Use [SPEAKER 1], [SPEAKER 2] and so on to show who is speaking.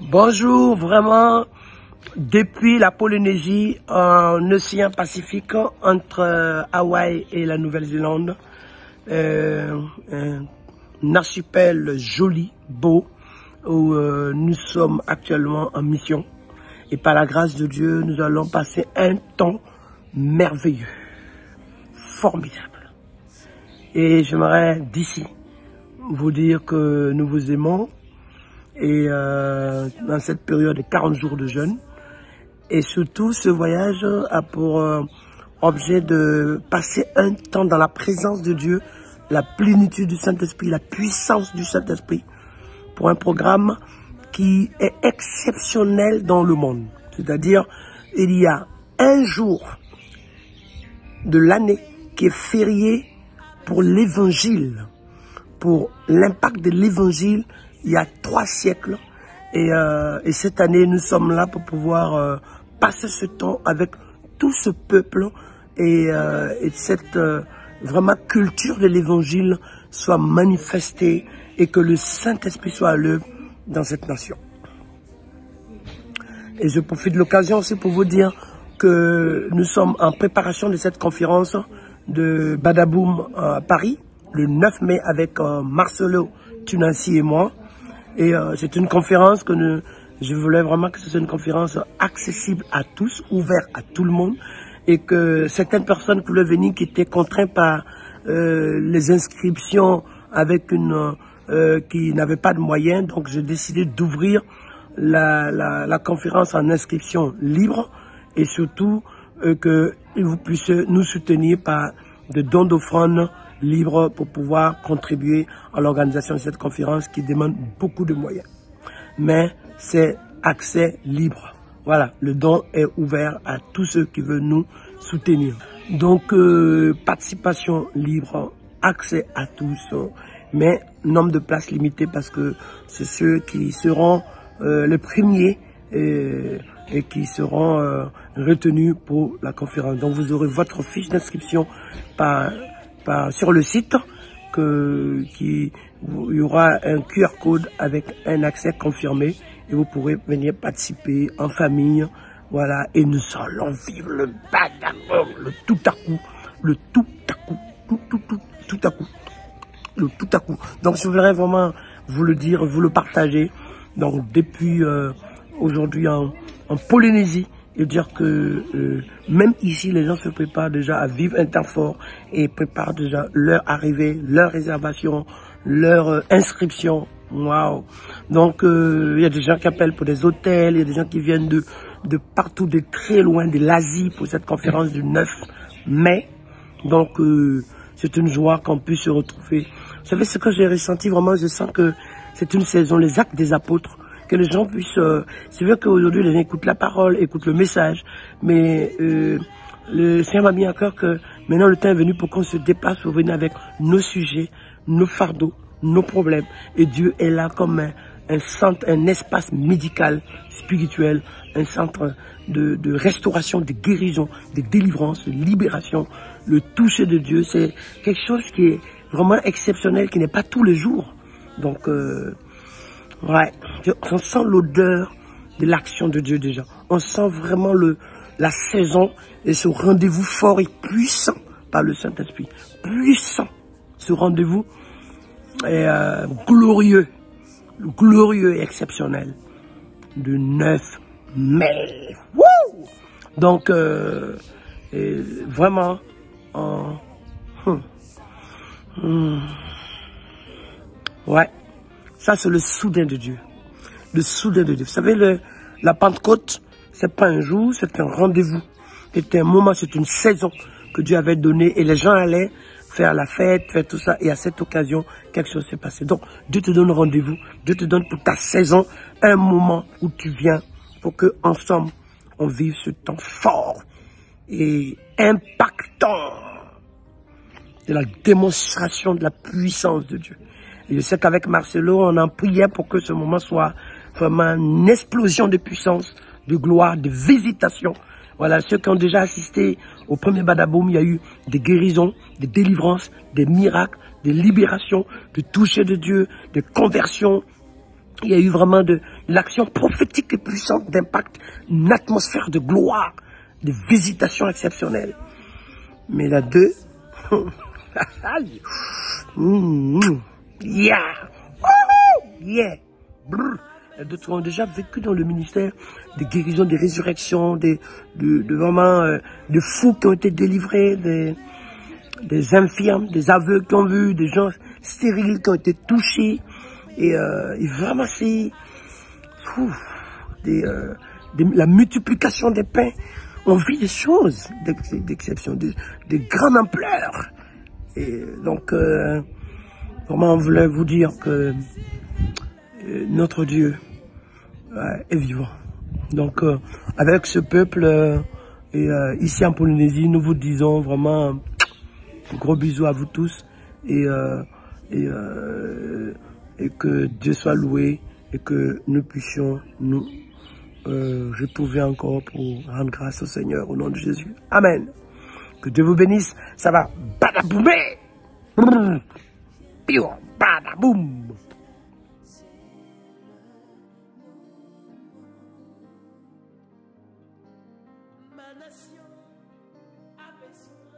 [SPEAKER 1] Bonjour, vraiment, depuis la Polynésie, en océan Pacifique, entre Hawaï et la Nouvelle-Zélande, un archipel joli, beau, où nous sommes actuellement en mission. Et par la grâce de Dieu, nous allons passer un temps merveilleux, formidable. Et j'aimerais d'ici vous dire que nous vous aimons. Et dans cette période de 40 jours de jeûne. Et surtout, ce voyage a pour objet de passer un temps dans la présence de Dieu, la plénitude du Saint-Esprit, la puissance du Saint-Esprit, pour un programme qui est exceptionnel dans le monde. C'est-à-dire, il y a un jour de l'année qui est férié pour l'évangile, pour l'impact de l'évangile. Il y a 3 siècles et cette année nous sommes là pour pouvoir passer ce temps avec tout ce peuple et cette vraiment culture de l'évangile soit manifestée et que le Saint-Esprit soit à l'œuvre dans cette nation. Et je profite de l'occasion aussi pour vous dire que nous sommes en préparation de cette conférence de Badaboum à Paris le 9 mai avec Marcelo Tunansi et moi. Et c'est une conférence que je voulais vraiment que ce soit une conférence accessible à tous, ouverte à tout le monde. Et que certaines personnes pouvaient venir qui étaient contraintes par les inscriptions avec qui n'avaient pas de moyens. Donc j'ai décidé d'ouvrir la conférence en inscription libre. Et surtout que vous puissiez nous soutenir par des dons d'offrandes libre pour pouvoir contribuer à l'organisation de cette conférence qui demande beaucoup de moyens. Mais c'est accès libre. Voilà, le don est ouvert à tous ceux qui veulent nous soutenir. Donc, participation libre, accès à tous, mais nombre de places limitées parce que c'est ceux qui seront les premiers et qui seront retenus pour la conférence. Donc, vous aurez votre fiche d'inscription sur le site, il y aura un QR code avec un accès confirmé et vous pourrez venir participer en famille, voilà, et nous allons vivre le Badaboum, le tout à coup, le tout à coup, tout à coup, le tout à coup. Donc je voudrais vraiment vous le dire, vous le partager. Donc depuis aujourd'hui en Polynésie, et dire que même ici, les gens se préparent déjà à vivre un temps fort et préparent déjà leur arrivée, leur réservation, leur inscription. Waouh! Donc, il y a des gens qui appellent pour des hôtels, il y a des gens qui viennent de partout, de très loin, de l'Asie pour cette conférence du 9 mai. Donc, c'est une joie qu'on puisse se retrouver. Vous savez ce que j'ai ressenti vraiment? Je sens que c'est une saison, les actes des apôtres. Que les gens puissent... c'est vrai qu'aujourd'hui, les gens écoutent la parole, écoutent le message, mais le Seigneur m'a mis à cœur que maintenant le temps est venu pour qu'on se déplace pour venir avec nos sujets, nos fardeaux, nos problèmes. Et Dieu est là comme un centre, un espace médical, spirituel, un centre de restauration, de guérison, de délivrance, de libération. Le toucher de Dieu, c'est quelque chose qui est vraiment exceptionnel, qui n'est pas tous les jours. Donc... ouais, on sent l'odeur de l'action de Dieu déjà. On sent vraiment la saison et ce rendez-vous fort et puissant par le Saint-Esprit. Puissant. Ce rendez-vous est glorieux et exceptionnel. Du 9 mai. Wouh! Donc, vraiment, ouais. Ça, c'est le soudain de Dieu. Le soudain de Dieu. Vous savez, la Pentecôte, c'est pas un jour, c'est un rendez-vous. C'est un moment, c'est une saison que Dieu avait donnée et les gens allaient faire la fête, faire tout ça. Et à cette occasion, quelque chose s'est passé. Donc, Dieu te donne rendez-vous. Dieu te donne pour ta saison un moment où tu viens pour que ensemble, on vive ce temps fort et impactant de la démonstration de la puissance de Dieu. Et je sais qu'avec Marcelo, on en priait pour que ce moment soit vraiment une explosion de puissance, de gloire, de visitation. Voilà, ceux qui ont déjà assisté au premier Badaboum, il y a eu des guérisons, des délivrances, des miracles, des libérations, de toucher de Dieu, de conversion. Il y a eu vraiment de l'action prophétique et puissante d'impact, une atmosphère de gloire, de visitation exceptionnelle. Mais la 2, yeah, yeah, brr. D'autres ont déjà vécu dans le ministère des guérisons, des résurrections, vraiment des fous qui ont été délivrés, des infirmes, des aveugles qui ont vu, des gens stériles qui ont été touchés. Et vraiment, c'est la multiplication des pains. On vit des choses d'exception, de grande ampleur. Et donc, vraiment, on voulait vous dire que notre Dieu est vivant. Donc, avec ce peuple, ici en Polynésie, nous vous disons vraiment un gros bisou à vous tous. Et que Dieu soit loué et que nous puissions nous retrouver encore pour rendre grâce au Seigneur au nom de Jésus. Amen. Que Dieu vous bénisse. Ça va badaboumé. Pio badaboum. Ma nation a besoin.